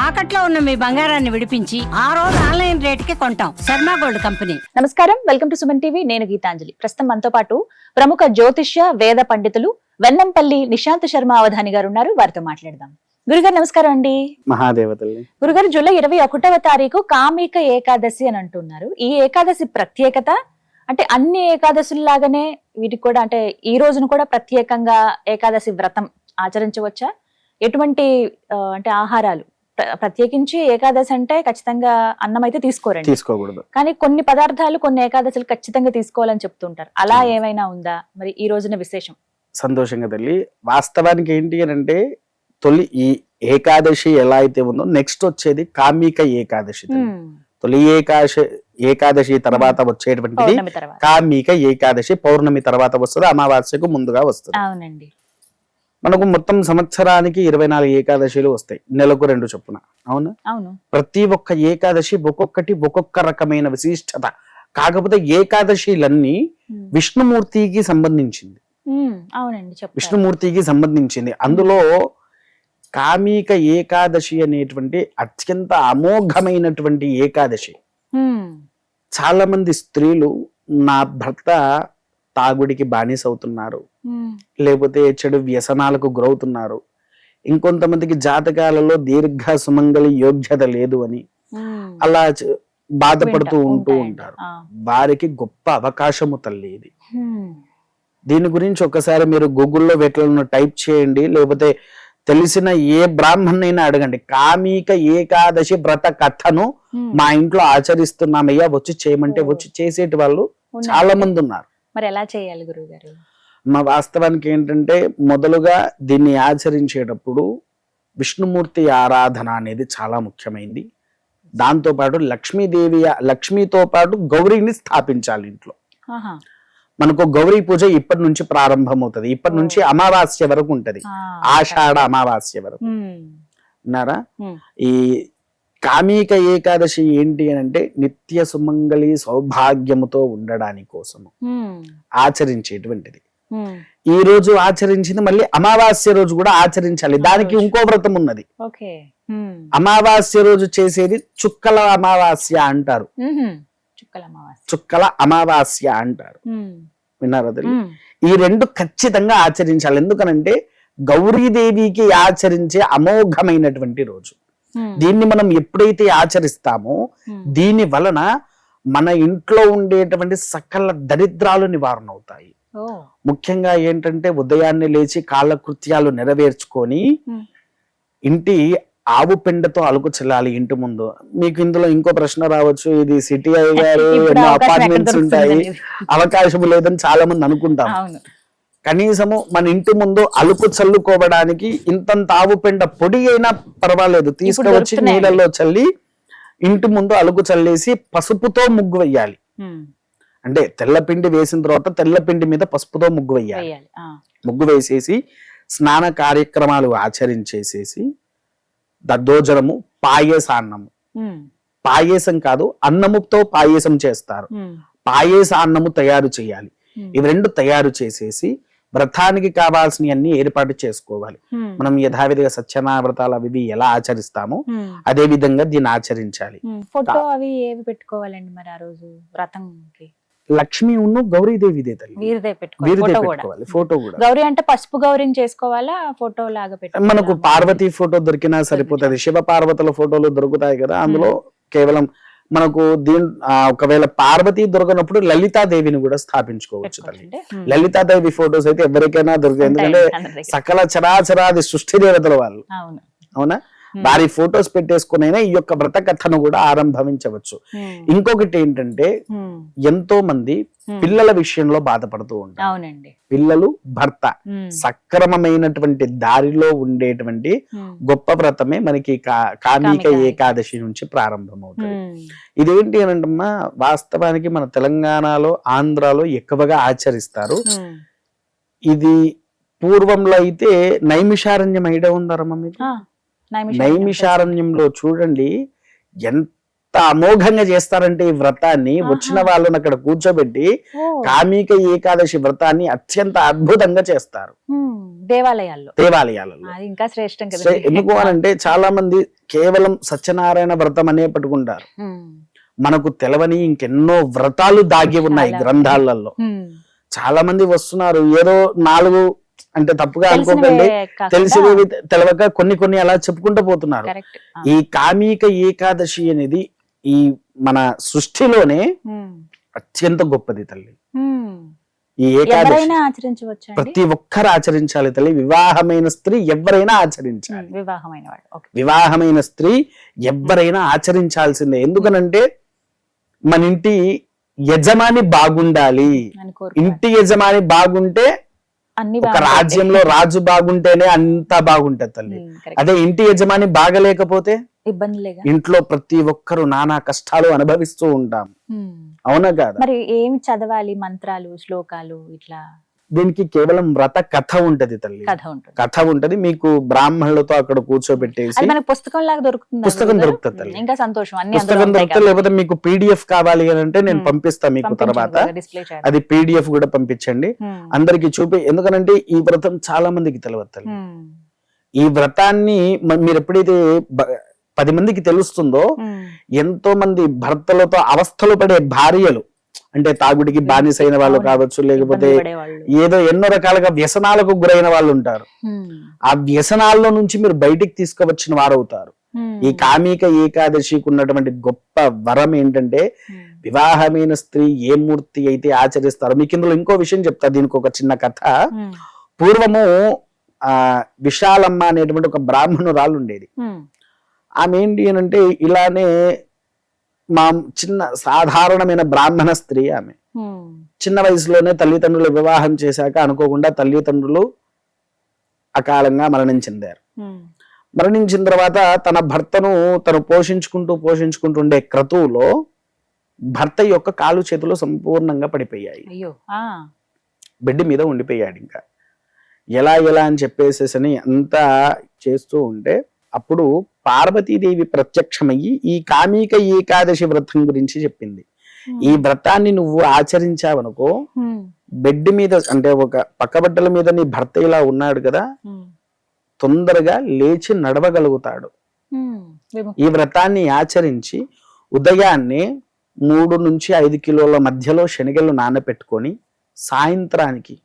తాకట్లో ఉన్న మీ బంగారాన్ని విడిపించి ఆ రోజు ఆన్లైన్ రేటుకి కొంటాం. Sharma gold company. నమస్కారం, వెల్కమ్ టు సుమన్ టీవీ. నేను గీతాంజలి. ప్రస్తుతం మనతో పాటు ప్రముఖ జ్యోతిష్య వేద పండితులు వెన్నంపల్లి నిశాంత్ శర్మ అవధాని గారు ఉన్నారు. వారితో మాట్లాడదాం. గురుగారు నమస్కారం అండి. మహాదేవతల్ని. గురుగారు, జూలై 21వ తారీఖు కామిక ఏకాదశి అని అంటున్నారు. ఈ ఏకాదశి ప్రత్యేకత అంటే అన్ని ఏకాదశుల్లాగానే వీటికి కూడా అంటే ఈ రోజును కూడా ప్రత్యేకంగా ఏకాదశి వ్రతం ఆచరించవచ్చా? ఎటువంటి అంటే ఆహారాలు ప్రత్యేకించి ఏకాదశి అంటే ఖచ్చితంగా అన్నం అయితే తీసుకోకూడదు, కానీ కొన్ని పదార్థాలు కొన్ని ఏకాదశులు ఖచ్చితంగా తీసుకోవాలని చెప్తుంటారు. అలా ఏమైనా ఉందా మరి ఈ రోజున విశేషం? సంతోషంగా తల్లి. వాస్తవానికి ఏంటి అని అంటే తొలి ఈ ఏకాదశి ఎలా అయితే ఉందో నెక్స్ట్ వచ్చేది కామిక ఏకాదశి. తొలి ఏకాదశి తర్వాత వచ్చేటువంటిది కామిక ఏకాదశి. పౌర్ణమి తర్వాత వస్తుంది, అమావాస్యకు ముందుగా వస్తుంది. అవునండి. మనకు మొత్తం సంవత్సరానికి 24 ఏకాదశిలు వస్తాయి, నెలకు 2 చొప్పున. అవును. ప్రతి ఒక్క ఏకాదశి ఒక్కొక్కటి ఒక్కొక్క రకమైన విశిష్టత. కాకపోతే ఏకాదశిలన్నీ విష్ణుమూర్తికి సంబంధించింది. విష్ణుమూర్తికి సంబంధించింది. అందులో కామిక ఏకాదశి అనేటువంటి అత్యంత అమోఘమైనటువంటి ఏకాదశి. చాలా మంది స్త్రీలు నా భర్త తాగుడికి బానిస అవుతున్నారు, లేకపోతే చెడు వ్యసనాలకు గురవుతున్నారు, ఇంకొంతమందికి జాతకాలలో దీర్ఘ సుమంగళి యోగ్యత లేదు అని అలా బాధపడుతూ ఉంటూ ఉంటారు. వారికి గొప్ప అవకాశము తల్లి ఇది. దీని గురించి ఒకసారి మీరు గూగుల్లో వీటిలను టైప్ చేయండి, లేకపోతే తెలిసిన ఏ బ్రాహ్మణైనా అడగండి. కామిక ఏకాదశి వ్రత కథను మా ఇంట్లో ఆచరిస్తున్నామయ్యా, వచ్చి చేయమంటే వచ్చి చేసేటి వాళ్ళు చాలా మంది ఉన్నారు. మరి ఎలా చేయాలి గురువుగారు? మా వాస్తవానికి ఏంటంటే మొదలుగా దీన్ని ఆచరించేటప్పుడు విష్ణుమూర్తి ఆరాధన అనేది చాలా ముఖ్యమైనది. దాంతో పాటు లక్ష్మీతో పాటు గౌరీని స్థాపించాలి ఇంట్లో. మనకు గౌరీ పూజ ఇప్పటి నుంచి ప్రారంభమవుతుంది. ఇప్పటి నుంచి అమావాస్య వరకు ఉంటది, ఆషాఢ అమావాస్య వరకు. విన్నారా? ఈ కామిక ఏకాదశి ఏంటి అని అంటే నిత్య సుమంగళి సౌభాగ్యముతో ఉండడానికి కోసము ఆచరించేటువంటిది. ఈ రోజు ఆచరించింది మళ్ళీ అమావాస్య రోజు కూడా ఆచరించాలి. దానికి ఇంకో వ్రతం ఉన్నది. అమావాస్య రోజు చేసేది చుక్కల అమావాస్య అంటారు. చుక్కల అమావాస్య అంటారు. విన్నారా? ఈ 2 ఖచ్చితంగా ఆచరించాలి. ఎందుకనంటే గౌరీదేవికి ఆచరించే అమోఘమైనటువంటి రోజు. దీన్ని మనం ఎప్పుడైతే ఆచరిస్తామో దీని వలన మన ఇంట్లో ఉండేటువంటి సకల దరిద్రాలు నివారణ అవుతాయి. ముఖ్యంగా ఏంటంటే ఉదయాన్నే లేచి కాలకృత్యాలు నెరవేర్చుకొని ఇంటి ఆవు పెండతో అలుకు చెల్లాలి ఇంటి ముందు. మీకు ఇందులో ఇంకో ప్రశ్న రావచ్చు, ఇది సిటీ అయ్యారు, ఎన్నో అపార్ట్మెంట్స్ ఉంటాయి, అవకాశం లేదని చాలా మంది అనుకుంటాం. కనీసము మన ఇంటి ముందు అలుకు చల్లుకోవడానికి ఇంతంత ఆవు పెండ పొడి అయినా పర్వాలేదు, తీసుకువచ్చి నీళ్ళల్లో చల్లి ఇంటి ముందు అలుకు చల్లేసి పసుపుతో ముగ్గు వెయ్యాలి. అంటే తెల్లపిండి వేసిన తర్వాత తెల్లపిండి మీద పసుపుతో ముగ్గు వెయ్యాలి. ముగ్గు వేసేసి స్నాన కార్యక్రమాలు ఆచరించేసేసి దద్దోజనము, పాయసాన్నము, పాయసం కాదు అన్నముతో పాయసం చేస్తారు, పాయస అన్నము తయారు చేయాలి. ఇవి 2 తయారు చేసేసి వ్రతానికి కావాల్సినవన్నీ ఏర్పాటు చేసుకోవాలి. మనం యథావిధిగా సత్యనారాయణ వ్రతాలు అవి ఎలా ఆచరిస్తామో అదే విధంగా దీన్ని ఆచరించాలి. ఫోటో అవి ఏవి పెట్టుకోవాలండి మరి ఆ రోజు వ్రతంకి? లక్ష్మి ఉన్ను గౌరీదేవిదే తల్లి, వీరిదే పెట్టుకోవాలి. ఫోటో కూడా గౌరీ అంటే పసుపు గౌరీని చేసుకోవాలా, ఫోటో లాగా పెట్టుకోవాలా? మనకు పార్వతీ ఫోటో దొరికినా సరిపోతుంది. శివ పార్వతుల ఫోటోలు దొరుకుతాయి కదా, అందులో కేవలం మనకు ఒకవేళ పార్వతి దొరకనప్పుడు లలితాదేవిని కూడా స్థాపించుకోవచ్చు తల్లి. లలితాదేవి ఫోటోస్ అయితే ఎవరికైనా దొరుకుతాయి, ఎందుకంటే సకల చరాచరాది సృష్టి దేవతల వాళ్ళు. అవునా? వారి ఫోటోస్ పెట్టేసుకునైనా ఈ యొక్క వ్రత కథను కూడా ఆరంభించవచ్చు. ఇంకొకటి ఏంటంటే ఎంతో మంది పిల్లల విషయంలో బాధపడుతూ ఉంటారు. పిల్లలు, భర్త సక్రమమైనటువంటి దారిలో ఉండేటువంటి గొప్ప వ్రతమే మనకి కామిక ఏకాదశి నుంచి ప్రారంభమవుతుంది. ఇదేంటి అని అంటమ్మా, వాస్తవానికి మన తెలంగాణలో, ఆంధ్రాలో ఎక్కువగా ఆచరిస్తారు. ఇది పూర్వంలో అయితే నైమిషారణ్యం ఐడియా ఉందారమ్మా మీకు? నైమిషారణ్యంలో చూడండి ఎంత అమోఘంగా చేస్తారంటే ఈ వ్రతాన్ని, వచ్చిన వాళ్ళని అక్కడ కూర్చోబెట్టి ఓ. కామిక ఏకాదశి వ్రతాన్ని అత్యంత అద్భుతంగా చేస్తారు దేవాలయాల్లో. దేవాలయాలలో. అది ఇంకా శ్రేష్టం కదా. ఎందుకు అనంటే చాలా మంది కేవలం సత్యనారాయణ వ్రతం అనే పట్టుకుంటారు. మనకు తెలవని ఇంకెన్నో వ్రతాలు దాగి ఉన్నాయి చాలా. గ్రంథాలలో. చాలా మంది వస్తున్నారు ఏదో 4 అంటే తప్పుగా అనుకోకండి, తెలిసినవి తెలవక కొన్ని అలా చెప్పుకుంటూ పోతున్నారు. ఈ కామిక ఏకాదశి అనేది ఈ మన సృష్టిలోనే అత్యంత గొప్పది తల్లి. ఈ ఏకాదశి ఆచరించవచ్చు, ప్రతి ఒక్కరు ఆచరించాలి తల్లి. వివాహమైన స్త్రీ ఎవరైనా ఆచరించాలి. వివాహమైన స్త్రీ ఎవరైనా ఆచరించాల్సిందే. ఎందుకనంటే మన ఇంటి యజమాని బాగుండాలి. ఇంటి యజమాని బాగుంటే ఒక రాజ్యంలో రాజు బాగుంటేనే అంతా బాగుంటది తల్లి. అదే ఇంటి యజమాని బాగలేకపోతే ఇబ్బందులేగా. ఇంట్లో ప్రతి ఒక్కరు నానా కష్టాలు అనుభవిస్తూ ఉంటాం. అవునా కాదా? మరి ఏం చదవాలి? మంత్రాలు, శ్లోకాలు ఇట్లా? దీనికి కేవలం వ్రత కథ ఉంటది తల్లి. కథ ఉంటది. మీకు బ్రాహ్మణులతో అక్కడ కూర్చోబెట్టేసి మనకు పుస్తకం లాగా దొరుకుతుంది. పుస్తకం దొరుకుతుంది తల్లి. ఇంకా సంతోషం. పుస్తకం దొరుకుతుంది. లేకపోతే మీకు PDF కావాలి అని అంటే నేను పంపిస్తా మీకు తర్వాత. అది PDF కూడా పంపించండి అందరికి చూపి. ఎందుకనంటే ఈ వ్రతం చాలా మందికి తెలియదు తల్లి. ఈ వ్రతాన్ని మీరు ఎప్పుడైతే 10 మందికి తెలుస్తుందో, ఎంతో మంది భర్తలతో అవస్థలు పడే భార్యలు, అంటే తాగుడికి బానిసైన వాళ్ళు కావచ్చు, లేకపోతే ఏదో ఎన్నో రకాలుగా వ్యసనాలకు గురైన వాళ్ళు ఉంటారు. ఆ వ్యసనాల్లో నుంచి మీరు బయటికి తీసుకువచ్చిన వారు అవుతారు. ఈ కామిక ఏకాదశికి ఉన్నటువంటి గొప్ప వరం ఏంటంటే, వివాహమైన స్త్రీ ఏ మూర్తి అయితే ఆచరిస్తారో, మీకు ఇందులో ఇంకో విషయం చెప్తా. దీనికి ఒక చిన్న కథ. పూర్వము విశాలమ్మ అనేటువంటి ఒక బ్రాహ్మణురాలు ఉండేది. ఆమె ఏంటి అని అంటే, ఇలానే మా చిన్న సాధారణమైన బ్రాహ్మణ స్త్రీ. ఆమె చిన్న వయసులోనే తల్లిదండ్రులు వివాహం చేశాక అనుకోకుండా తల్లిదండ్రులు అకాలంగా మరణం చెందారు. మరణించిన తర్వాత తన భర్తను తను పోషించుకుంటూ ఉండే క్రతువులో భర్త యొక్క కాలు చేతులు సంపూర్ణంగా పడిపోయాయి. బెడ్ మీద ఉండిపోయాడు. ఇంకా ఎలా అని చెప్పేసేసని అంతా చేస్తూ ఉంటే, అప్పుడు పార్వతీదేవి ప్రత్యక్షమయ్యి ఈ కామిక ఏకాదశి వ్రతం గురించి చెప్పింది. ఈ వ్రతాన్ని నువ్వు ఆచరించావనుకో, బెడ్ మీద అంటే ఒక పక్కబట్టల మీద నీ భర్త ఇలా ఉన్నాడు కదా, తొందరగా లేచి నడవగలుగుతాడు. ఈ వ్రతాన్ని ఆచరించి ఉదయాన్నే 3 నుంచి 5 కిలోల మధ్యలో శనగలు నానపెట్టుకొని, సాయంత్రానికి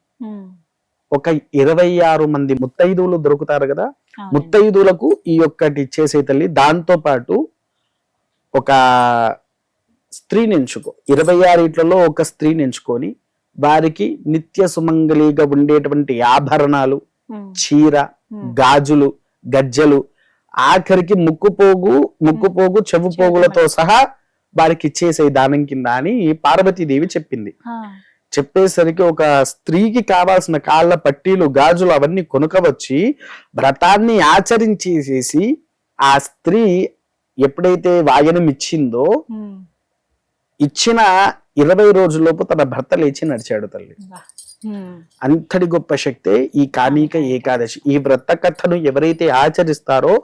ఒక 26 మంది ముత్తైదువులు దొరుకుతారు కదా, ముత్తైదువులకు ఈ ఒక్కటి ఇచ్చేసే తల్లి. దాంతో పాటు ఒక స్త్రీని ఎంచుకో, 26 ఇట్లలో ఒక స్త్రీని ఎంచుకొని వారికి నిత్య సుమంగళిగా ఉండేటువంటి ఆభరణాలు, చీర, గాజులు, గజ్జలు, ఆఖరికి ముక్కుపోగు చెవు పోగులతో సహా వారికి ఇచ్చేసే దానం కింద అని పార్వతీదేవి చెప్పింది. చెప్పేసరికి ఒక స్త్రీకి కావాల్సిన కాళ్ళ పట్టీలు, గాజులు అవన్నీ కొనుకవచ్చి వ్రతాన్ని ఆచరించేసేసి, ఆ స్త్రీ ఎప్పుడైతే వాయనం ఇచ్చిందో, ఇచ్చిన 20 రోజుల్లోపు తన భర్త లేచి నడిచాడు తల్లి. అంతటి గొప్ప శక్తే ఈ కామిక ఏకాదశి. ఈ వ్రత కథను ఎవరైతే ఆచరిస్తారో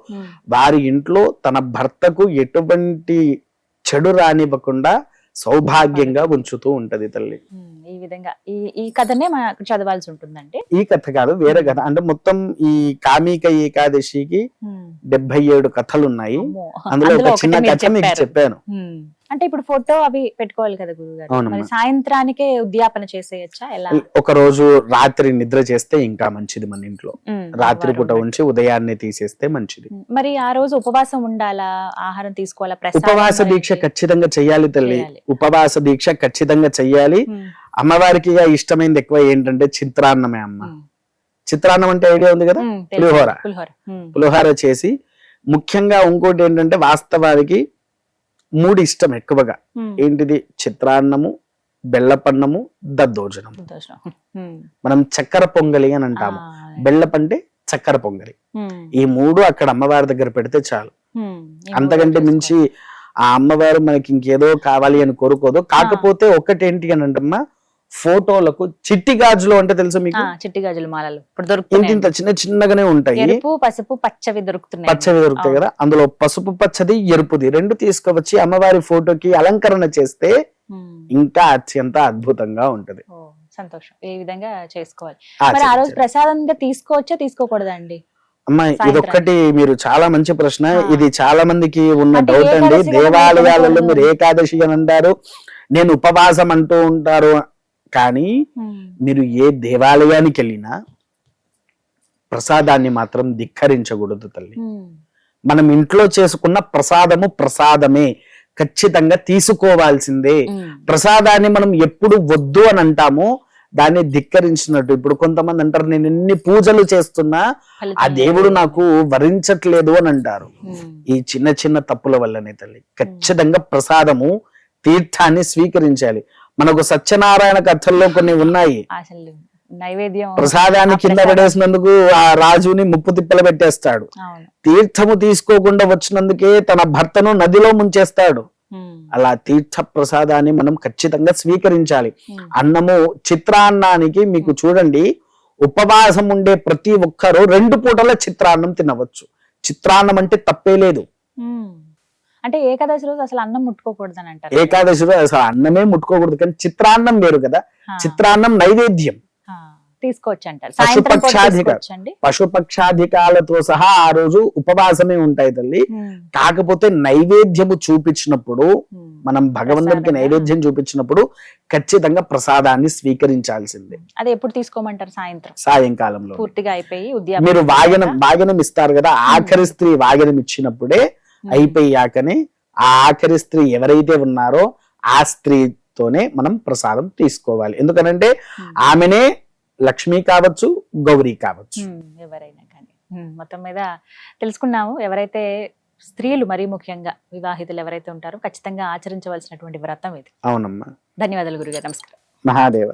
వారి ఇంట్లో తన భర్తకు ఎటువంటి చెడు రానివ్వకుండా సౌభాగ్యంగా ఉంచుతూ ఉంటది తల్లి. ఈ విధంగా ఈ కథనే మనకు చదవాల్సి ఉంటుందంటే, ఈ కథ కాదు, వేరే కథ. అంటే మొత్తం ఈ కామిక ఏకాదశికి 77 కథలు ఉన్నాయి. అందులో ఒక చిన్న కథ మీకు చెప్పాను. అంటే ఇప్పుడు ఫోటో అవి పెట్టుకోవాలి కదా గురుగారు, మరి సాయంత్రానికే ఉద్యాపన చేసేయచ్చా? ఎలా? ఒక రోజు రాత్రి నిద్ర చేస్తే ఇంకా మంచిది. మన ఇంట్లో రాత్రి పూట ఉంచి ఉదయాన్నే తీసేస్తే మంచిది. మరి ఆ రోజు ఉపవాసం ఉండాలా? ఆహారం తీసుకోవాలా? ఉపవాస దీక్ష ఖచ్చితంగా చెయ్యాలి తల్లి. ఉపవాస దీక్ష ఖచ్చితంగా చెయ్యాలి. అమ్మవారికి ఇష్టమైనది ఎక్కువ ఏంటంటే చిత్రాన్నమే. అమ్మ చిత్రాన్నం అంటే ఐడియా ఉంది కదా, పులిహోర చేసి, ముఖ్యంగా ఇంకోటి ఏంటంటే వాస్తవానికి 3 ఇష్టం ఎక్కువగా. ఏంటిది? చిత్రాన్నము, బెల్లపన్నము, దద్దోజనం. మనం చక్కెర పొంగలి అని అంటాము. బెల్లపంటే చక్కెర పొంగలి. ఈ 3 అక్కడ అమ్మవారి దగ్గర పెడితే చాలు. అంతకంటే మించి ఆ అమ్మవారు మనకి ఇంకేదో కావాలి అని కోరుకోదు. కాకపోతే ఒకటేంటి అని అంటమ్మా, ఫోటోలకు చిట్టి గాజులు అంటే తెలుసా మీకు? చిట్టి గాజుల మాలలు ఇప్పుడు ఇంత దొరుకుతున్నాయి. ఇంత చిన్న చిన్నగానే ఉంటాయి, ఎరుపు పసుపు పచ్చవి దొరుకుతున్నాయి. పచ్చవి దొరుకుతాయి కదా, అందులో పసుపు పచ్చది ఎరుపుది రెండు తీసుకువచ్చి అమ్మవారి ఫోటోకి అలంకరణ చేస్తే ఇంకా అత్యంత అద్భుతంగా ఉంటది. ఓ, సంతోషం. ఈ విధంగా చేసుకోవాలి. మరి ఆ రోజు ఆచరించాలి. ప్రసాదంగా తీసుకోవచ్చా తీసుకోకూడదా అండి? అమ్మా ఇదొక్కటి మీరు చాలా మంచి ప్రశ్న. ఇది చాలా మందికి ఉన్న అంటే డౌట్ అండి. ఏకాదశి కదా దేవాలయాలలో తినకూడదు. మీరు ఏకాదశి అని అంటారు, నేను ఉపవాసం అంటూ ఉంటారు, కానీ మీరు ఏ దేవాలయానికి వెళ్ళినా ప్రసాదాన్ని మాత్రం ధిక్కరించకూడదు తల్లి. మనం ఇంట్లో చేసుకున్న ప్రసాదమే ఖచ్చితంగా తీసుకోవాల్సిందే. ప్రసాదాన్ని మనం ఎప్పుడు వద్దు అని అంటామో దాన్ని ధిక్కరించినట్టు. ఇప్పుడు కొంతమంది అంటారు, నేను ఎన్ని పూజలు చేస్తున్నా ఆ దేవుడు నాకు వరించట్లేదు అని అంటారు. ఈ చిన్న చిన్న తప్పుల వల్లనే తల్లి. ఖచ్చితంగా ప్రసాదము తీర్థాన్ని స్వీకరించాలి. మనకు సత్యనారాయణ కథల్లో కొన్ని ఉన్నాయి. అసలు నైవేద్యం ప్రసాదాన్ని కింద పడేసినందుకు ఆ రాజుని ముప్పు తిప్పలు పెట్టేస్తాడు. అవును. తీర్థము తీసుకోకుండా వచ్చినందుకే తన భర్తను నదిలో ముంచేస్తాడు. అలా తీర్థ ప్రసాదాన్ని మనం ఖచ్చితంగా స్వీకరించాలి. అన్నము చిత్రాన్నానికి మీకు చూడండి, ఉపవాసం ఉండే ప్రతి ఒక్కరూ 2 పూటల చిత్రాన్నం తినవచ్చు. చిత్రాన్నం అంటే తప్పే లేదు. అంటే ఏకాదశి రోజు అసలు అన్నం ముట్టుకోకూడదు అని అంటారు. ఏకాదశిలో అసలు అన్నమే ముట్టుకోకూడదు, కానీ చిత్రాన్నం వేరు కదా. చిత్రాన్నం నైవేద్యం తీసుకోవచ్చు అంటారు. సాయంత్రం పూట తీసుకోవచ్చండి. పశుపక్షాధికాలతో సహా ఆ రోజు ఉపవాసమే ఉంటాయి తల్లి. కాకపోతే నైవేద్యము చూపించినప్పుడు, మనం భగవంతునికి నైవేద్యం చూపించినప్పుడు ఖచ్చితంగా ప్రసాదాన్ని స్వీకరించాల్సిందే. అది ఎప్పుడు తీసుకోమంటారు? సాయంకాలంలో పూర్తిగా అయిపోయి మీరు వాగనం ఇస్తారు కదా, ఆఖరి స్త్రీ వాగనం ఇచ్చినప్పుడే అయిపోయాకనే ఆ ఆఖరి స్త్రీ ఎవరైతే ఉన్నారో ఆ స్త్రీతోనే మనం ప్రసాదం తీసుకోవాలి. ఎందుకనంటే ఆమెనే లక్ష్మి కావచ్చు, గౌరీ కావచ్చు, ఎవరైనా కానీ. మొత్తం మీద తెలుసుకున్నాము. ఎవరైతే స్త్రీలు మరీ ముఖ్యంగా వివాహితులు ఎవరైతే ఉంటారో ఖచ్చితంగా ఆచరించవలసినటువంటి వ్రతం ఇది. అవునమ్మా. ధన్యవాదాలు గురుగారు. నమస్కారం. మహాదేవ.